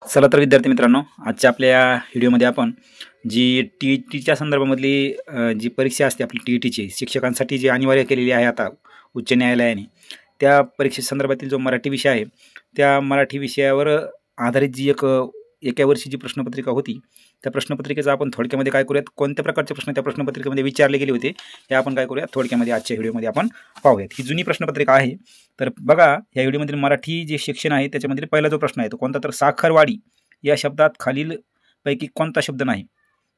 चला तर विद्यार्थी मित्रांनो, आजच्या आपल्या व्हिडिओमध्ये आपण जी टी-ईटीच्या संदर्भामधली जी परीक्षा असते आपली टी-ईटीची शिक्षकांसाठी जी अनिवार्य केलेली आहे आता उच्च न्यायालयाने, त्या परीक्षेसंदर्भातील जो मराठी विषय आहे, त्या मराठी विषयावर आधारित जी एका वर्षी जी प्रश्नपत्रिका होती, त्या प्रश्नपत्रिकेचा आपण थोडक्यामध्ये काय करूयात, कोणत्या प्रकारचे प्रश्न त्या प्रश्नपत्रिकेमध्ये विचारले गेले होते हे आपण काय करूयात थोडक्यामध्ये आजच्या व्हिडिओमध्ये आपण पाहूयात। ही जुनी प्रश्नपत्रिका आहे। तर बघा, या व्हिडिओमधील मराठी जे शिक्षण आहे त्याच्यामध्ये पहिला जो प्रश्न आहे तो कोणता, तर साखरवाडी या शब्दात खालील पैकी कोणता शब्द नाही।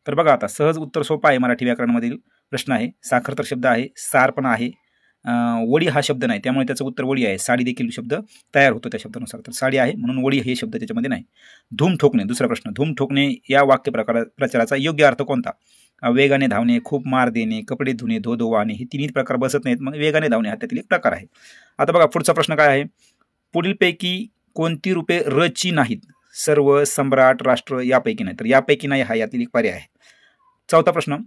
तर बघा, आता सहज उत्तर सोपं आहे। मराठी व्याकरणामधील प्रश्न आहे। साखर तर शब्द आहे, सार पण आहे, वडी हा शब्द नाही, त्यामुळे त्याचं उत्तर वडी आहे। साडी देखील शब्द तयार होतो त्या शब्दानुसार, तर साडी आहे म्हणून वडी हे शब्द त्याच्यामध्ये नाही। धूम ठोकणे दुसरा प्रश्न, धूम ठोकणे या वाक्य प्रचाराचा योग्य अर्थ कोणता? वेगाने धावणे, खूप मार देणे, कपडे धुणे, धो धो वाहणे, हे तिन्ही प्रकार बसत नाहीत, मग वेगाने धावणे हा त्यातील एक प्रकार आहे। आता बघा पुढचा प्रश्न काय आहे, पुढीलपैकी कोणती रूपे रची नाहीत? सर्व, सम्राट, राष्ट्र यापैकी नाही, तर यापैकी नाही हा यातील एक पर्याय आहे। चौथा प्रश्न,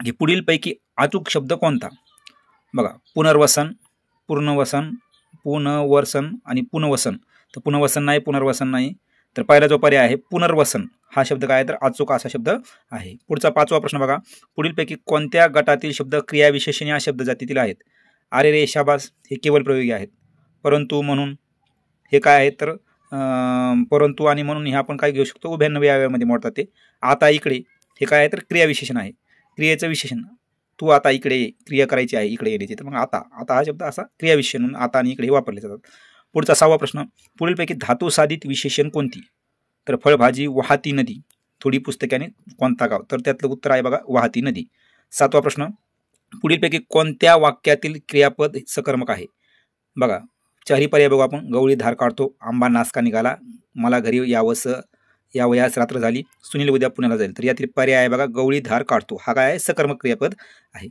की पुढीलपैकी अचूक शब्द कोणता? बघा, पुनर्वसन, पूर्णवसन, पुनर्वसन आणि पुनर्वसन, तर पुनर्वसन नाही, पुनर्वसन नाही, तर पहिला जो पर्याय आहे पुनर्वसन हा शब्द काय आहे, तर अचूक असा शब्द आहे। पुढचा पाचवा प्रश्न बघा, पुढीलपैकी कोणत्या गटातील शब्द क्रियाविशेषण या शब्द जातीतील आहेत? अरे रे, शाबास हे केवळ प्रयोगी आहेत। परंतु, म्हणून हे काय आहे, तर परंतु आणि म्हणून हे आपण काय घेऊ शकतो, उभयान्वयी अवयवामध्ये मोडतात ते। आता इकडे हे काय आहे, तर क्रियाविशेषण आहे, क्रियेचं विशेषण। तू आता इकडे ये, क्रिया करायची आहे इकडे येण्याची, तर मग आता हा शब्द असा क्रियाविशेषण म्हणून आता आणि इकडे वापरले जातात। पुढचा सहावा प्रश्न, पुढीलपैकी धातू साधित विशेषण कोणती? तर फळभाजी, वाहती नदी, थोडी पुस्तके आणि कोणता गाव, तर त्यातलं उत्तर आहे बघा वाहती नदी। सातवा प्रश्न, पुढीलपैकी कोणत्या वाक्यातील क्रियापद सकर्मक आहे? बघा, चारही पर्याय बघू आपण। गवळी धार काढतो, आंबा नासका निघाला, मला घरी या वयास रात्र झाली, सुनील उद्या पुण्याला जाईल, तर यातील पर्याय आहे बघा गवळी धार काढतो, हा काय आहे, सकर्मक क्रियापद आहे।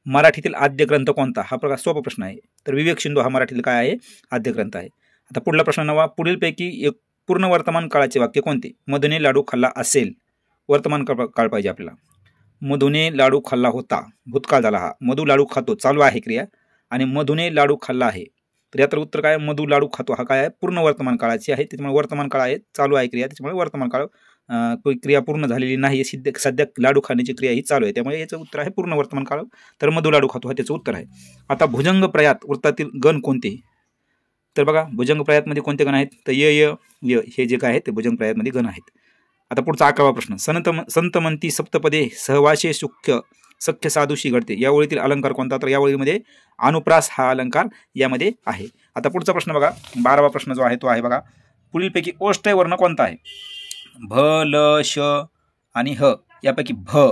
मराठीतील आद्य ग्रंथ कोणता? हा प्रकार सोपा प्रश्न आहे, तर विवेक सिंधू हा मराठीतील काय आहे, आद्य ग्रंथ आहे। आता पुढला प्रश्न नवा, पुढीलपैकी एक पूर्ण वर्तमान काळाचे वाक्य कोणते? मधुने लाडू खाल्ला असेल, वर्तमान काळ पाहिजे आपल्याला। मधुने लाडू खाल्ला होता, भूतकाळ झाला हा, मधु लाडू खातो चालू आहे क्रिया, आणि मधुने लाडू खाल्ला आहे, तर याचं उत्तर काय, मधु लाडू खातो हा काय आहे, पूर्ण वर्तमान काळाची आहे, त्याच्यामुळे वर्तमान काळ आहे, चालू आहे क्रिया, त्याच्यामुळे वर्तमान काळ क्रिया पूर्ण झालेली नाही, सध्या लाडू खाण्याची क्रिया ही चालू आहे, त्यामुळे याचं उत्तर आहे पूर्ण वर्तमान काळ, तर मधु लाडू खातो हा त्याचं उत्तर आहे। आता भुजंग प्रयात वृत्तातील गण कोणते? तर बघा, भुजंग प्रयातमध्ये कोणते गण आहेत, तर य हे जे काय आहे ते भुजंग प्रयातमध्ये गण आहेत। आता पुढचा 11वा प्रश्न, संतमंती सप्तपदे सहवाशे सख्य साधूशी घडते, या ओळीतील अलंकार कोणता? तर या ओळीमध्ये अनुप्रास हा अलंकार यामध्ये आहे। आता पुढचा प्रश्न बघा, 12वा प्रश्न जो आहे तो आहे बघा, पुढीलपैकी ओष्ठ्य वर्ण कोणता आहे? भ, ल, श आणि ह यापैकी भ,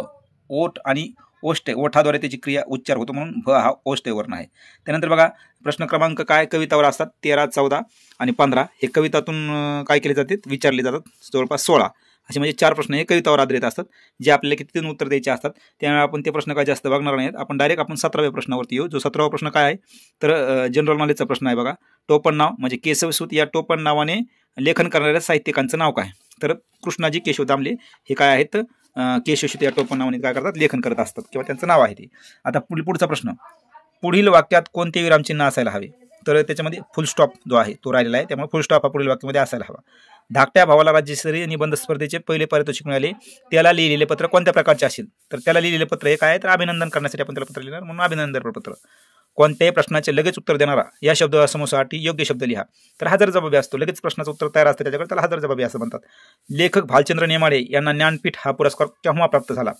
ओठ आणि ओष्ठ्य, ओठाद्वारे त्याची क्रिया उच्चार होतो म्हणून भ हा ओष्ठ्य वर्ण आहे। त्यानंतर बघा प्रश्न क्रमांक काय कवितावर असतात, 13, 14 आणि 15 हे कवितातून काय केले जाते, विचारले जातात, जवळपास 16 असे म्हणजे 4 प्रश्न हे कवितावर आधारित असतात, जे आपल्याला कितीतून उत्तर द्यायचे असतात, त्यामुळे आपण ते प्रश्न काय जास्त बघणार नाहीत, आपण डायरेक्ट आपण 17व्या प्रश्नावरती येऊ। जो 17वा प्रश्न काय आहे, तर जनरल नॉलेजचा प्रश्न आहे बघा, टोपण नाव म्हणजे केशवसूत या टोपण नावाने लेखन करणाऱ्या साहित्यिकांचं नाव काय? तर कृष्णाजी केशव दामले हे काय आहेत, केशवसूत या टोपण नावाने काय करतात, लेखन करत असतात किंवा त्यांचं नाव आहे ते। आता पुढचा प्रश्न, पुढील वाक्यात कोणते विरामचिन्ह असायला हवे? तर त्याच्यामध्ये फुल स्टॉप जो आहे तो राहिलेला आहे, त्यामुळे फुल स्टॉप हा पुढील वाक्यामध्ये असायला हवा। धाकट्या भावाला राज्यस्तरीय निबंध स्पर्धेचे पहिले पारितोषिक मिळाले, त्याला लिहिलेले पत्र कोणत्या प्रकारचे असेल? तर त्याला लिहिलेले पत्र हे काय आहे, तर अभिनंदन करण्यासाठी आपण त्याला पत्र लिहिणार म्हणून अभिनंदन पत्र। कोणत्याही प्रश्नाचे लगेच उत्तर देणारा या शब्दसमूहासाठी योग्य शब्द लिहा, तर हजर जबाबी असतो, लगेच प्रश्नाचं उत्तर तयार असतं त्याच्याकडे, त्याला हजर जबाबी असं म्हणतात। लेखक भालचंद्र नेमाडे यांना ज्ञानपीठ हा पुरस्कार केव्हा प्राप्त झाला?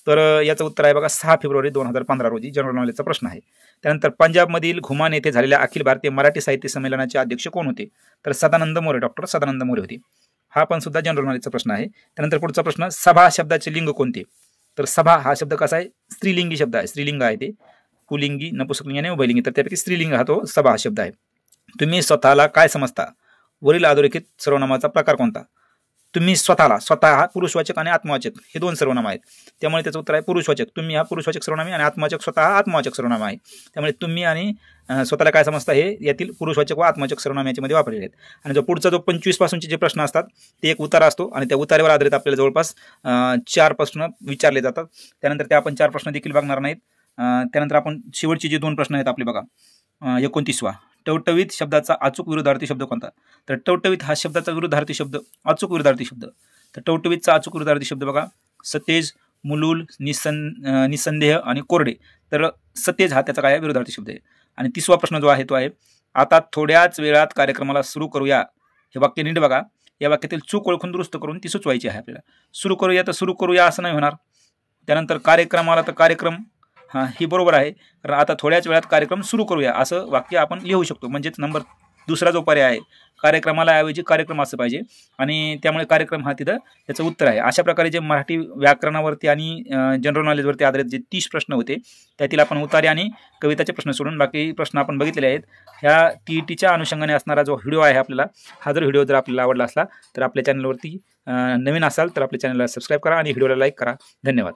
तर याचं उत्तर आहे बघा 6 फेब्रुवारी 2015 रोजी, जनरल नॉलेजचा प्रश्न आहे। त्यानंतर पंजाबमधील घुमान येथे झालेल्या अखिल भारतीय मराठी साहित्य संमेलनाचे अध्यक्ष कोण होते? तर सदानंद मोरे, डॉक्टर सदानंद मोरे होते, हा पण सुद्धा जनरल नॉलेजचा प्रश्न आहे। त्यानंतर पुढचा प्रश्न, सभा शब्दाचे लिंग कोणते? तर सभा हा शब्द कसा आहे, स्त्रीलिंगी शब्द आहे, स्त्रीलिंग आहे ते, पुलिंगी, नपुंसकलिंगी आणि उभयलिंगी, तर त्यापैकी स्त्रीलिंग हा तो सभा हा शब्द आहे। तुम्ही स्वतःला काय समजता? वरील अधोरेखित सर्वनामाचा प्रकार कोणता? तुम्ही स्वतः हा पुरुषवाचक आणि आत्मवाचक हे 2 सर्वनाम आहेत, त्यामुळे त्याचं उत्तर आहे पुरुषवाचक। तुम्ही हा पुरुषवाचक सर्वनाम आहे आणि आत्मवाचक स्वतः हा आत्मवाचक सर्वनाम आहे, त्यामुळे तुम्ही आणि स्वतःला काय समजता हे यातील पुरुषवाचक व आत्मवाचक सर्वनाम याच्यामध्ये वापरलेले आहेत। आणि जो पुढचा जो 25 पासूनचे जे प्रश्न असतात ते एक उतारा असतो, आणि त्या उतार्यावर आधारित आपल्याला जवळपास 4 प्रश्न विचारले जातात, त्यानंतर ते आपण 4 प्रश्न देखील बघणार नाहीत। त्यानंतर आपण शेवटचे जे 2 प्रश्न आहेत आपले बघा, 29वा, टवटवीत शब्दाचा अचूक विरुद्धार्थी शब्द कोणता? तर टवटवीत हा शब्दाचा विरुद्धार्थी शब्द, अचूक विरुद्धार्थी शब्द. तर टवटवीतचा अचूक विरुद्धार्थी शब्द बघा, सतेज, मुलूल, निसंदेह आणि कोरडे. तर सतेज हा त्याचा काय विरुद्धार्थी शब्द आहे. आणि 30वा प्रश्न जो आहे तो आहे, आता थोड्याच वेळात कार्यक्रमाला सुरू करूया. हे वाक्य नीट बघा, या वाक्यातील चूक ओळखून दुरुस्त करून ती सुचवायची आहे आपल्याला. सुरू करूया तर सुरू करूया असं नाही होणार. त्यानंतर कार्यक्रमाला तर कार्यक्रम, हां ही बरोबर आहे, कारण आता थोड्याच वेळात कार्यक्रम सुरू करूया असं वाक्य आपण लिहू शकतो. म्हणजेच नंबर दुसरा जो पर्याय आहे, कार्यक्रमाला ऐवजी कार्यक्रम असं पाहिजे, आणि त्यामुळे कार्यक्रम हा तिथं त्याचं उत्तर आहे. अशा प्रकारे जे मराठी व्याकरणावरती आणि जनरल नॉलेजवरती आधारित जे 30 प्रश्न होते, त्यातील आपण उतारे आणि कविताचे प्रश्न सोडून बाकी प्रश्न आपण बघितलेले आहेत. ह्या TETच्या अनुषंगाने असणारा जो व्हिडिओ आहे आपल्याला, हा जर व्हिडिओ जर आपल्याला आवडला असला तर आपल्या चॅनलवरती नवीन असाल तर आपल्या चॅनलला सबस्क्राईब करा आणि व्हिडिओला लाईक करा. धन्यवाद.